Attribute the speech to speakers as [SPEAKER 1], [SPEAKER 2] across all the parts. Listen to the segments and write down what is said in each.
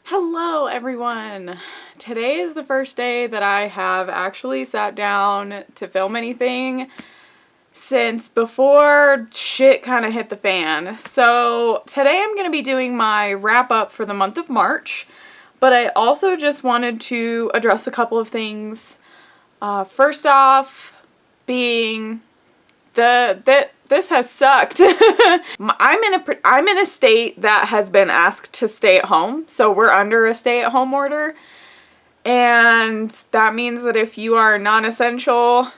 [SPEAKER 1] Hello everyone! Today is the first day that I have actually sat down to film anything since before shit kind of hit the fan. So today I'm going to be doing my wrap up for the month of March, but I also just wanted to address a couple of things. First off, being this has sucked. I'm in a state that has been asked to stay at home, so we're under a stay-at-home order, and that means that if you are non-essential,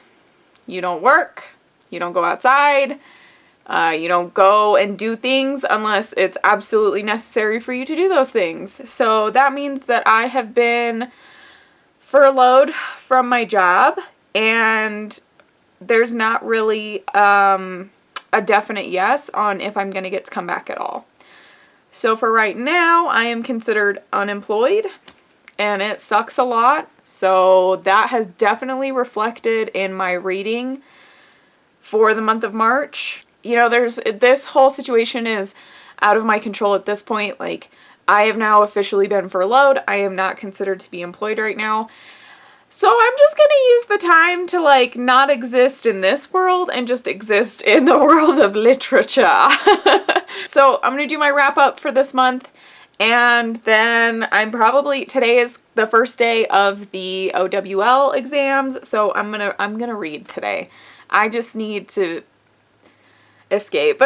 [SPEAKER 1] you don't work, you don't go outside, you don't go and do things unless it's absolutely necessary for you to do those things. So that means that I have been furloughed from my job, and there's not really a definite yes on if I'm going to get to come back at all. So for right now, I am considered unemployed, and it sucks a lot. So that has definitely reflected in my reading for the month of March. You know, this whole situation is out of my control at this point. Like, I have now officially been furloughed. I am not considered to be employed right now. So I'm just going to use the time to, like, not exist in this world and just exist in the world of literature. So I'm going to do my wrap up for this month, and then today is the first day of the OWL exams, so I'm going to read today. I just need to escape.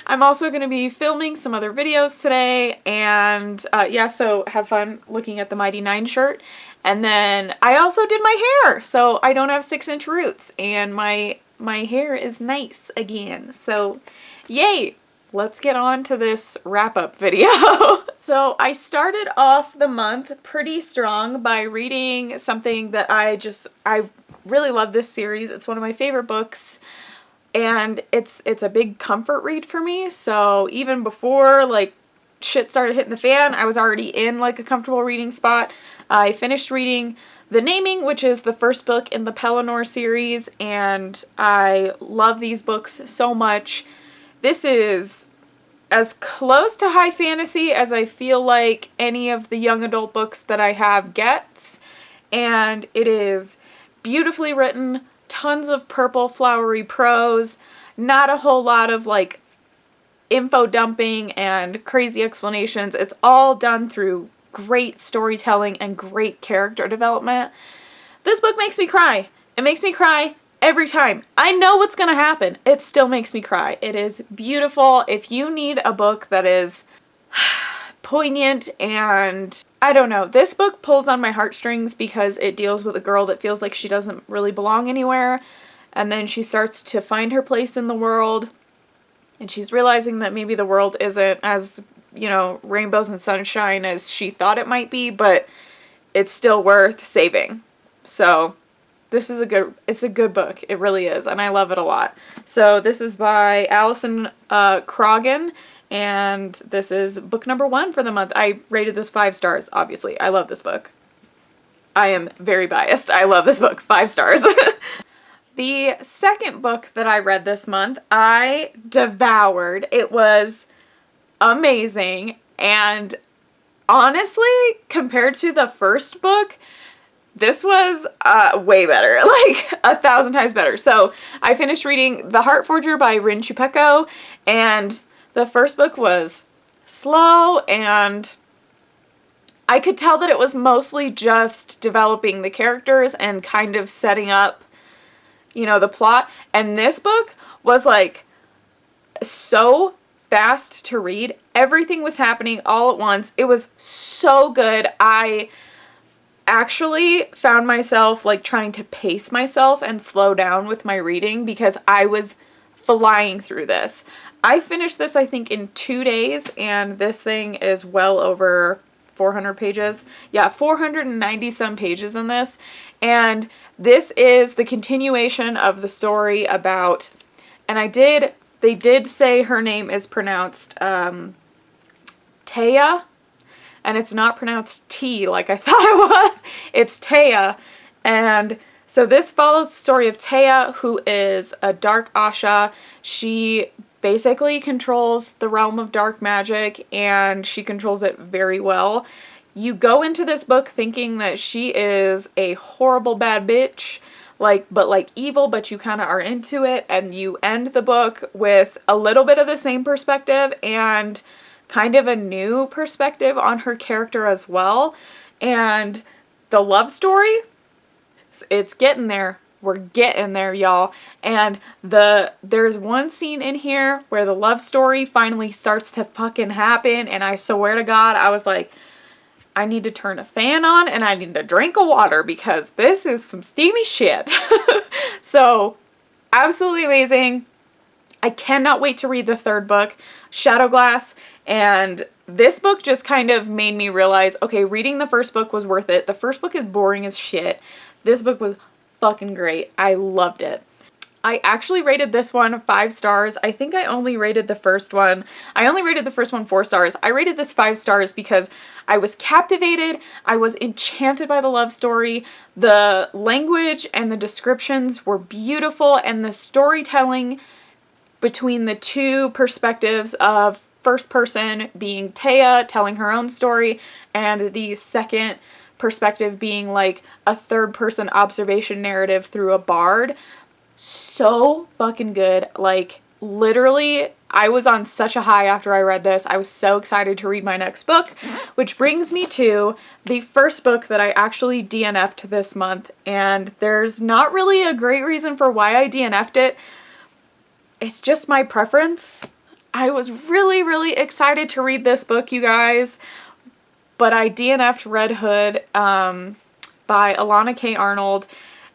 [SPEAKER 1] I'm also going to be filming some other videos today, and yeah, so have fun looking at the Mighty Nine shirt. And then I also did my hair, so I don't have 6-inch roots, and my hair is nice again. So yay! Let's get on to this wrap-up video. So I started off the month pretty strong by reading something that I really love this series. It's one of my favorite books, and it's a big comfort read for me. So even before, like, shit started hitting the fan, I was already in, like, a comfortable reading spot. I finished reading The Naming, which is the first book in the Pelennor series, and I love these books so much. This is as close to high fantasy as I feel like any of the young adult books that I have gets, and it is beautifully written, tons of purple flowery prose, not a whole lot of, like, info dumping and crazy explanations. It's all done through great storytelling and great character development. This book makes me cry. It makes me cry every time. I know what's gonna happen. It still makes me cry. It is beautiful. If you need a book that is poignant and, I don't know, this book pulls on my heartstrings because it deals with a girl that feels like she doesn't really belong anywhere, and then she starts to find her place in the world, and she's realizing that maybe the world isn't as, you know, rainbows and sunshine as she thought it might be, but it's still worth saving. So this is it's a good book. It really is, and I love it a lot. So this is by Alison Croghan, and this is book number 1 for the month. I rated this 5 stars, obviously. I love this book. I am very biased. I love this book. 5 stars. The second book that I read this month, I devoured. It was amazing, and honestly, compared to the first book, this was way better, like 1,000 times better. So I finished reading The Heart Forger by Rin Chupeco, and the first book was slow, and I could tell that it was mostly just developing the characters and kind of setting up, you know, the plot. And this book was, like, so fast to read. Everything was happening all at once. It was so good. I actually found myself, like, trying to pace myself and slow down with my reading because I was flying through this. I finished this, I think, in 2 days, and this thing is well over 400 pages. Yeah, 490 some pages in this. And this is the continuation of the story about, and they did say her name is pronounced Taya, and it's not pronounced T like I thought it was. It's Taya. And So this follows the story of Taya, who is a dark Asha. She basically controls the realm of dark magic, and she controls it very well. You go into this book thinking that she is a horrible bad bitch, but evil, but you kind of are into it, and you end the book with a little bit of the same perspective and kind of a new perspective on her character as well. And the love story, it's getting there. We're getting there, y'all. And there's one scene in here where the love story finally starts to fucking happen, and I swear to God, I was like, I need to turn a fan on and I need to drink of water because this is some steamy shit. So, absolutely amazing. I cannot wait to read the third book, Shadow Glass, and this book just kind of made me realize, okay, reading the first book was worth it. The first book is boring as shit. This book was fucking great. I loved it. I actually rated this one 5 stars. I think I only rated the first one. I only rated the first one 4 stars. I rated this 5 stars because I was captivated. I was enchanted by the love story. The language and the descriptions were beautiful, and the storytelling between the two perspectives of first person being Taya telling her own story, and the second perspective being like a third person observation narrative through a bard. So fucking good. Like, literally, I was on such a high after I read this. I was so excited to read my next book, which brings me to the first book that I actually DNF'd this month, and there's not really a great reason for why I DNF'd it. It's just my preference. I was really, really excited to read this book, you guys, but I DNF'd Red Hood by Alana K. Arnold.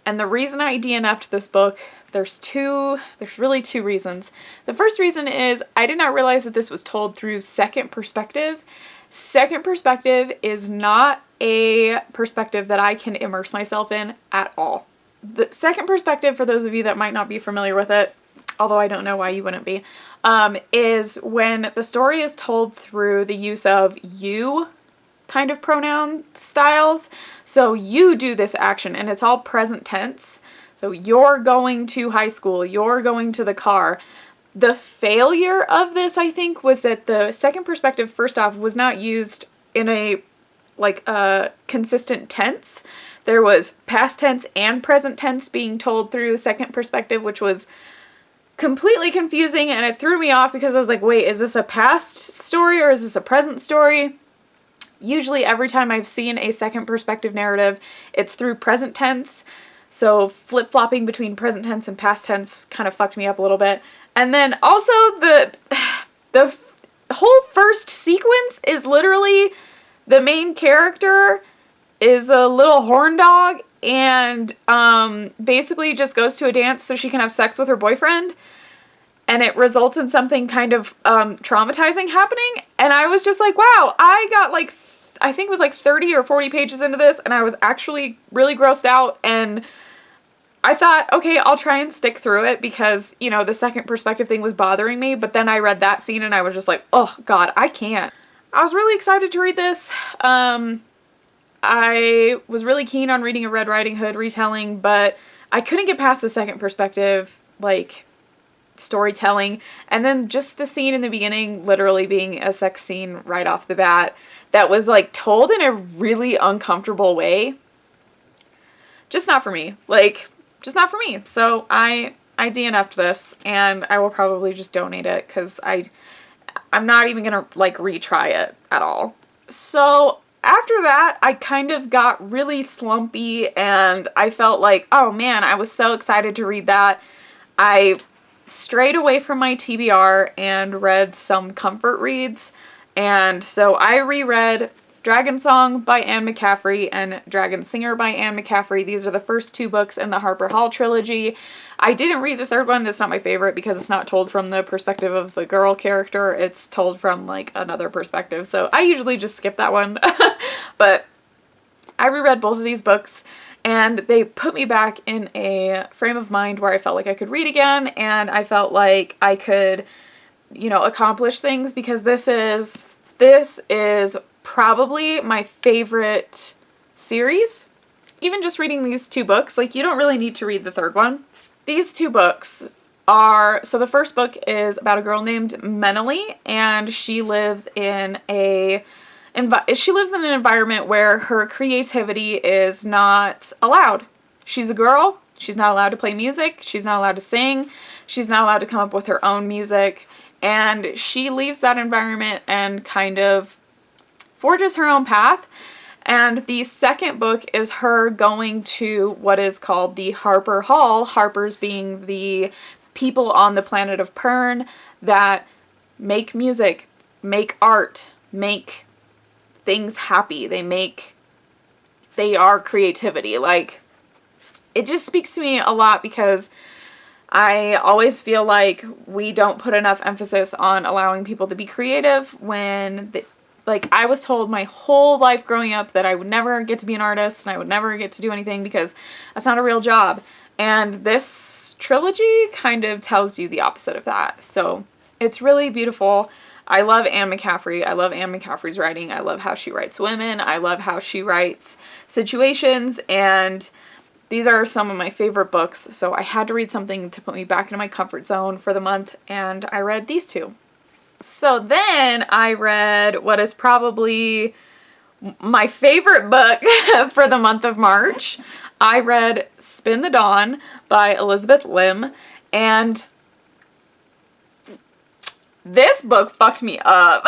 [SPEAKER 1] And the reason I DNF'd this book, there's really two reasons. The first reason is I did not realize that this was told through second perspective. Second perspective is not a perspective that I can immerse myself in at all. The second perspective, for those of you that might not be familiar with it, although I don't know why you wouldn't be, is when the story is told through the use of you kind of pronoun styles. So you do this action, and it's all present tense. So you're going to high school, you're going to the car. The failure of this, I think, was that the second perspective, first off, was not used in a consistent tense. There was past tense and present tense being told through second perspective, which was completely confusing, and it threw me off because I was like, wait, is this a past story or is this a present story? Usually every time I've seen a second perspective narrative, it's through present tense. So flip-flopping between present tense and past tense kind of fucked me up a little bit. And then also the whole first sequence is literally the main character is a little horn dog and basically just goes to a dance so she can have sex with her boyfriend. And it results in something kind of traumatizing happening. And I was just like, wow, I got like, I think it was like 30 or 40 pages into this, and I was actually really grossed out. And I thought, okay, I'll try and stick through it because, you know, the second perspective thing was bothering me. But then I read that scene and I was just like, oh God, I can't. I was really excited to read this. I was really keen on reading a Red Riding Hood retelling, but I couldn't get past the second perspective, like, storytelling. And then just the scene in the beginning literally being a sex scene right off the bat that was, like, told in a really uncomfortable way. Just not for me. Like, just not for me. So I DNF'd this, and I will probably just donate it because I'm not even gonna, like, retry it at all. So after that, I kind of got really slumpy, and I felt like, oh man, I was so excited to read that. I strayed away from my TBR and read some comfort reads, and so I reread Dragon Song by Anne McCaffrey and Dragon Singer by Anne McCaffrey. These are the first 2 books in the Harper Hall trilogy. I didn't read the third one. It's not my favorite because it's not told from the perspective of the girl character. It's told from, like, another perspective. So I usually just skip that one. But I reread both of these books, and they put me back in a frame of mind where I felt like I could read again, and I felt like I could, you know, accomplish things, because this is probably my favorite series. even just reading these 2 books, like, you don't really need to read the 3rd one. These 2 books are, so the first book is about a girl named Menely, and she lives in an environment where her creativity is not allowed. She's a girl. She's not allowed to play music. She's not allowed to sing. She's not allowed to come up with her own music. And she leaves that environment and kind of forges her own path. And the second book is her going to what is called the Harper Hall, Harpers being the people on the planet of Pern that make music, make art, make things happy. They are creativity. Like, it just speaks to me a lot because I always feel like we don't put enough emphasis on allowing people to be creative when, like, I was told my whole life growing up that I would never get to be an artist and I would never get to do anything because that's not a real job. And this trilogy kind of tells you the opposite of that. So it's really beautiful. I love Anne McCaffrey. I love Anne McCaffrey's writing. I love how she writes women. I love how she writes situations, and these are some of my favorite books, so I had to read something to put me back into my comfort zone for the month, and I read these 2. So then I read what is probably my favorite book for the month of March. I read Spin the Dawn by Elizabeth Lim, and this book fucked me up.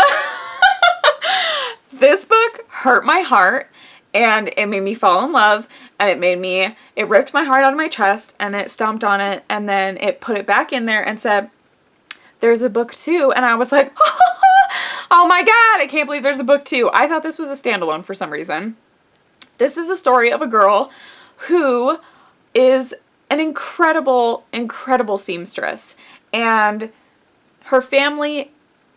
[SPEAKER 1] This book hurt my heart, and it made me fall in love, and it ripped my heart out of my chest, and it stomped on it, and then it put it back in there and said, there's a book 2, and I was like, oh my god, I can't believe there's a book 2. I thought this was a standalone for some reason. This is the story of a girl who is an incredible, incredible seamstress, and her family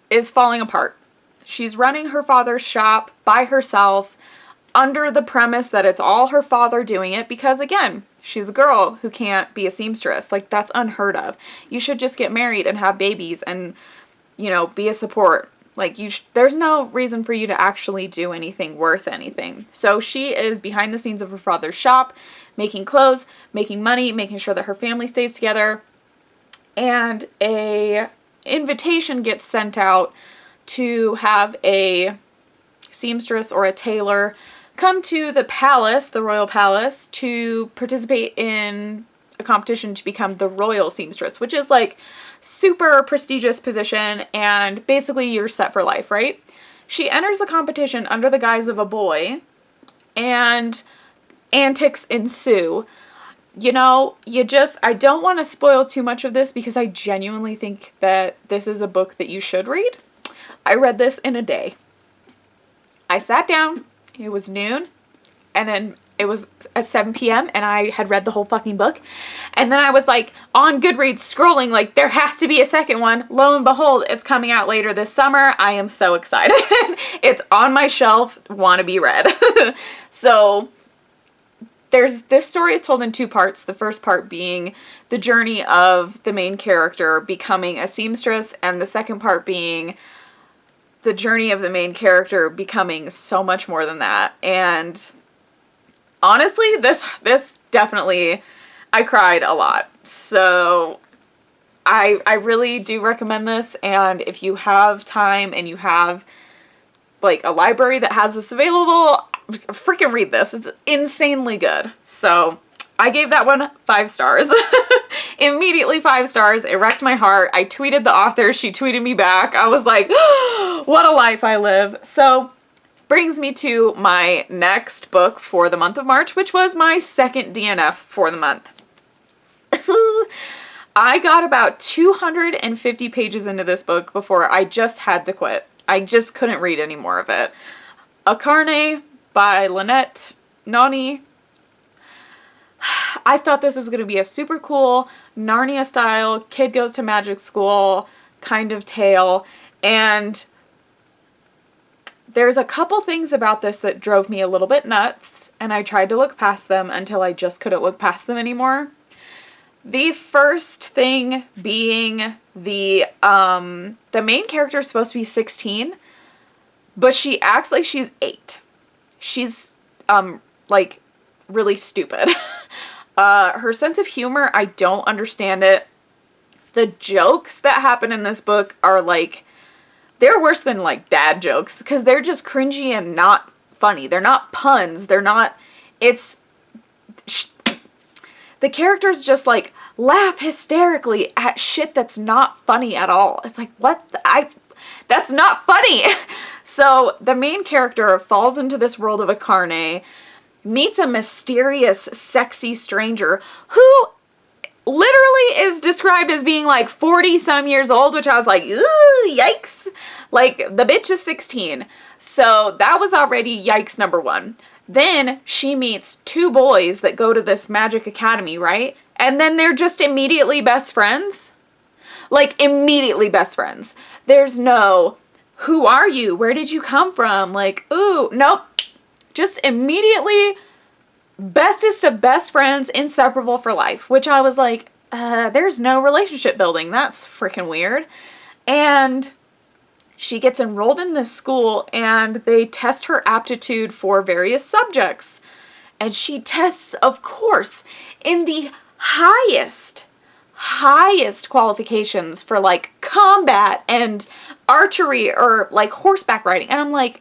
[SPEAKER 1] is falling apart. She's running her father's shop by herself under the premise that it's all her father doing it because, again, she's a girl who can't be a seamstress. Like, that's unheard of. You should just get married and have babies and, you know, be a support. Like, there's no reason for you to actually do anything worth anything. So she is behind the scenes of her father's shop, making clothes, making money, making sure that her family stays together. And a invitation gets sent out to have a seamstress or a tailor come to the palace, the royal palace, to participate in a competition to become the royal seamstress, which is like super prestigious position, and basically you're set for life, right? She enters the competition under the guise of a boy, and antics ensue. You know, I don't want to spoil too much of this because I genuinely think that this is a book that you should read. I read this in a day. I sat down, it was noon, and then it was at 7 p.m. and I had read the whole fucking book. And then I was like on Goodreads scrolling like there has to be a second one. Lo and behold, it's coming out later this summer. I am so excited. It's on my shelf, want to be read. So this story is told in 2 parts. The first part being the journey of the main character becoming a seamstress, and the second part being the journey of the main character becoming so much more than that. And honestly, this definitely, I cried a lot. So I really do recommend this, and if you have time and you have like a library that has this available, freaking read this. It's insanely good. So I gave that one 5 stars. Immediately 5 stars. It wrecked my heart. I tweeted the author. She tweeted me back. I was like, what a life I live. So brings me to my next book for the month of March, which was my second DNF for the month. I got about 250 pages into this book before I just had to quit. I just couldn't read any more of it. A Carne by Lynette Noni. I thought this was going to be a super cool Narnia style kid goes to magic school kind of tale, and there's a couple things about this that drove me a little bit nuts, and I tried to look past them until I just couldn't look past them anymore. The first thing being the main character is supposed to be 16, but she acts like she's 8. She's like really stupid. Her sense of humor, I don't understand it. The jokes that happen in this book are like, they're worse than like dad jokes because they're just cringy and not funny. They're not puns. They're not, the characters just like laugh hysterically at shit that's not funny at all. It's like, that's not funny. So the main character falls into this world of Akarne, meets a mysterious, sexy stranger who literally is described as being like 40 some years old, which I was like, ooh, yikes. Like, the bitch is 16. So that was already yikes number one. Then she meets two boys that go to this magic academy, right? And then they're just immediately best friends. Like, immediately best friends. There's no, who are you? Where did you come from? Like, ooh, nope. Just immediately bestest of best friends, inseparable for life. Which I was like, there's no relationship building. That's freaking weird. And she gets enrolled in this school and they test her aptitude for various subjects. And she tests, of course, in the highest qualifications for like combat and archery or like horseback riding. And I'm like,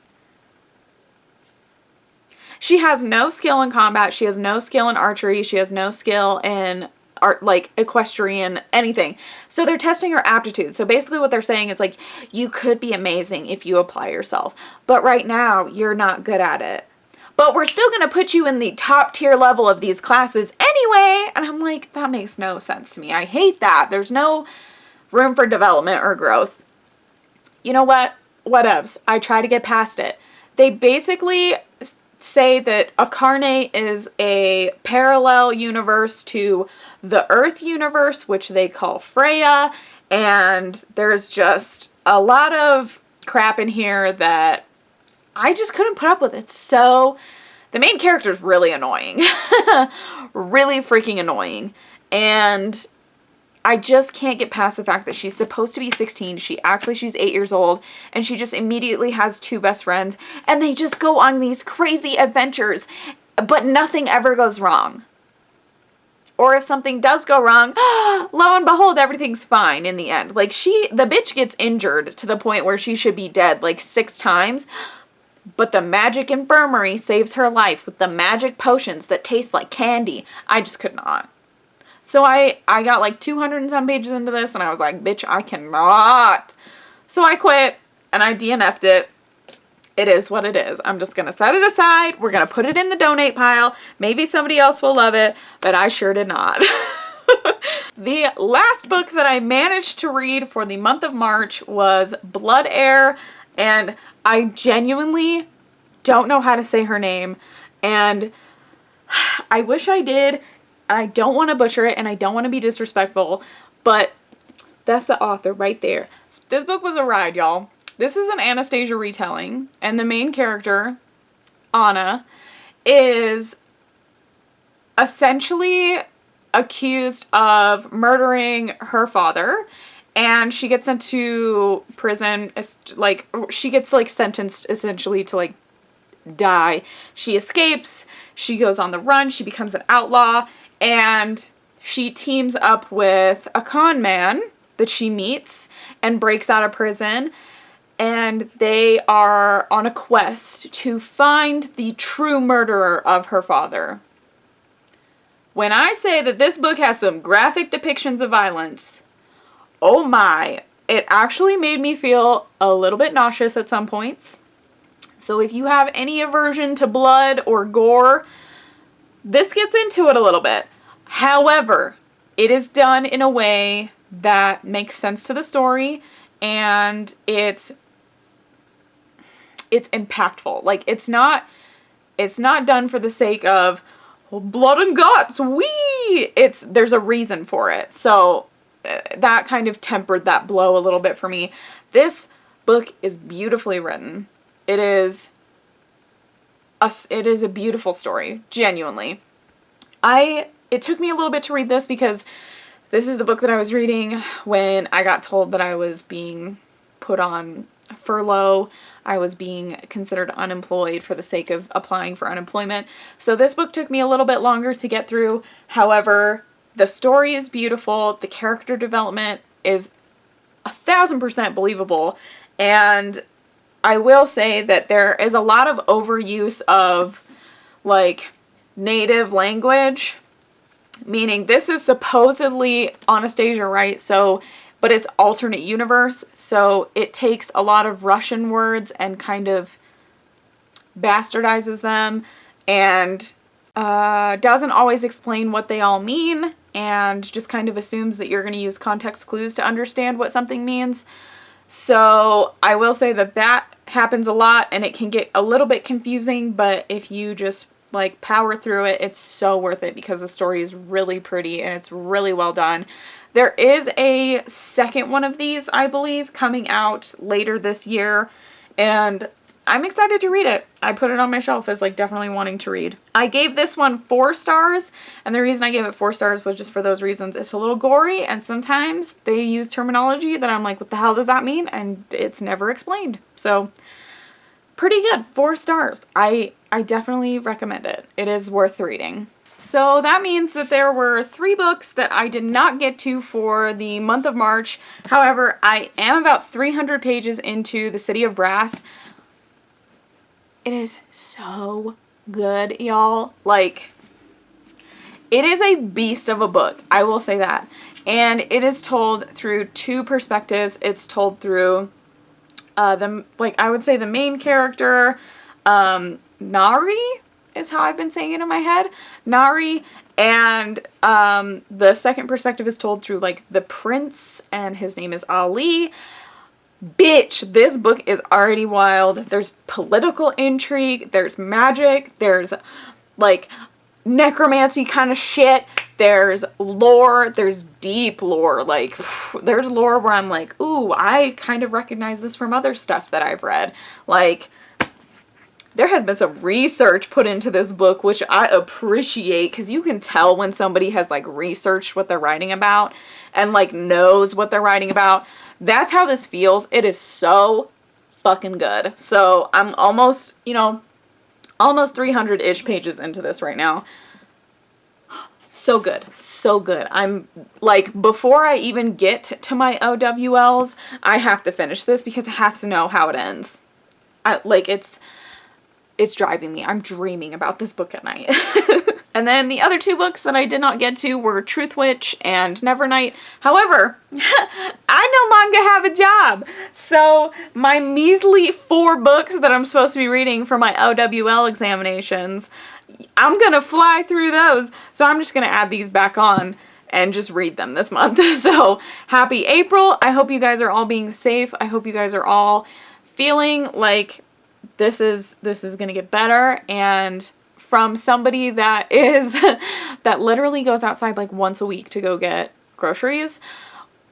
[SPEAKER 1] she has no skill in combat. She has no skill in archery. She has no skill in art, like equestrian, anything. So they're testing her aptitude. So basically what they're saying is like, you could be amazing if you apply yourself, but right now you're not good at it. But we're still going to put you in the top tier level of these classes anyway. And I'm like, that makes no sense to me. I hate that. There's no room for development or growth. You know what? Whatevs. I try to get past it. They basically say that Akarne is a parallel universe to the Earth universe, which they call Freya, and there's just a lot of crap in here that I just couldn't put up with it. So the main character is really annoying. Really freaking annoying. And I just can't get past the fact that she's supposed to be 16. She acts like she's 8 years old. And she just immediately has two best friends. And they just go on these crazy adventures. But nothing ever goes wrong. Or if something does go wrong, lo and behold, everything's fine in the end. Like, the bitch gets injured to the point where she should be dead like 6 times. But the magic infirmary saves her life with the magic potions that taste like candy. I just could not. So I got like 200 and some pages into this and I was like, bitch, I cannot. So I quit and I DNF'd it. It is what it is. I'm just going to set it aside. We're going to put it in the donate pile. Maybe somebody else will love it, but I sure did not. The last book that I managed to read for the month of March was Blood Heir, and I genuinely don't know how to say her name, and I wish I did. I don't want to butcher it, and I don't want to be disrespectful, but that's the author right there. This book was a ride, y'all. This is an Anastasia retelling, and the main character, Anna, is essentially accused of murdering her father, and she gets into prison, like, she gets, like, sentenced, essentially, to, like, die. She escapes, she goes on the run, she becomes an outlaw, and she teams up with a con man that she meets and breaks out of prison, and they are on a quest to find the true murderer of her father. When I say that this book has some graphic depictions of violence, oh my, it actually made me feel a little bit nauseous at some points. So if you have any aversion to blood or gore, this gets into it a little bit. However, it is done in a way that makes sense to the story, and it's impactful. Like, it's not done for the sake of blood and guts, there's a reason for it. So that kind of tempered that blow a little bit for me. This book is beautifully written. It is a beautiful story, genuinely. It took me a little bit to read this because this is the book that I was reading when I got told that I was being put on furlough. I was being considered unemployed for the sake of applying for unemployment. So this book took me a little bit longer to get through. However, the story is beautiful. The character development is 1,000% believable. And I will say that there is a lot of overuse of like native language, meaning this is supposedly Anastasia, right? So, but it's alternate universe. So it takes a lot of Russian words and kind of bastardizes them and doesn't always explain what they all mean and just kind of assumes that you're going to use context clues to understand what something means. So I will say that that happens a lot and it can get a little bit confusing, but if you just like power through it, it's so worth it because the story is really pretty and it's really well done. There is a second one of these, I believe, coming out later this year, and I'm excited to read it. I put it on my shelf as like definitely wanting to read. I gave this one 4 stars, and the reason I gave it 4 stars was just for those reasons. It's a little gory, and sometimes they use terminology that I'm like, what the hell does that mean? And it's never explained. So pretty good. 4 stars. I definitely recommend it. It is worth reading. So that means that there were 3 books that I did not get to for the month of March. However, I am about 300 pages into The City of Brass. It is so good, y'all. Like, it is a beast of a book. I will say that. And it is told through 2 perspectives. It's told through I would say the main character, Nari is how I've been saying it in my head. Nari, and the second perspective is told through like the prince, and his name is Ali. Bitch, this book is already wild. There's political intrigue, there's magic, there's like necromancy kind of shit, there's lore, there's deep lore, like there's lore where I'm like, ooh, I kind of recognize this from other stuff that I've read. Like, there has been some research put into this book, which I appreciate, because you can tell when somebody has like researched what they're writing about and like knows what they're writing about. That's how this feels. It is so fucking good. So I'm almost, almost 300-ish pages into this right now. So good. So good. I'm like, before I even get to my OWLs, I have to finish this because I have to know how it ends. It's driving me. I'm dreaming about this book at night. And then the other 2 books that I did not get to were Truth Witch and Nevernight. However, I no longer have a job. So my measly 4 books that I'm supposed to be reading for my OWL examinations, I'm going to fly through those. So I'm just going to add these back on and just read them this month. So happy April. I hope you guys are all being safe. I hope you guys are all feeling like this is going to get better. And from somebody that that literally goes outside like once a week to go get groceries,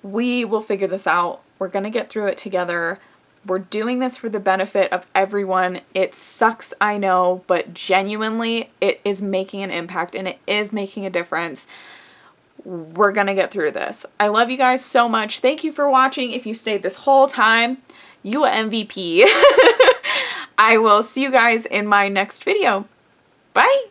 [SPEAKER 1] we will figure this out. We're going to get through it together. We're doing this for the benefit of everyone. It sucks, I know, but genuinely it is making an impact and it is making a difference. We're going to get through this. I love you guys so much. Thank you for watching. If you stayed this whole time, you a MVP. I will see you guys in my next video. Bye!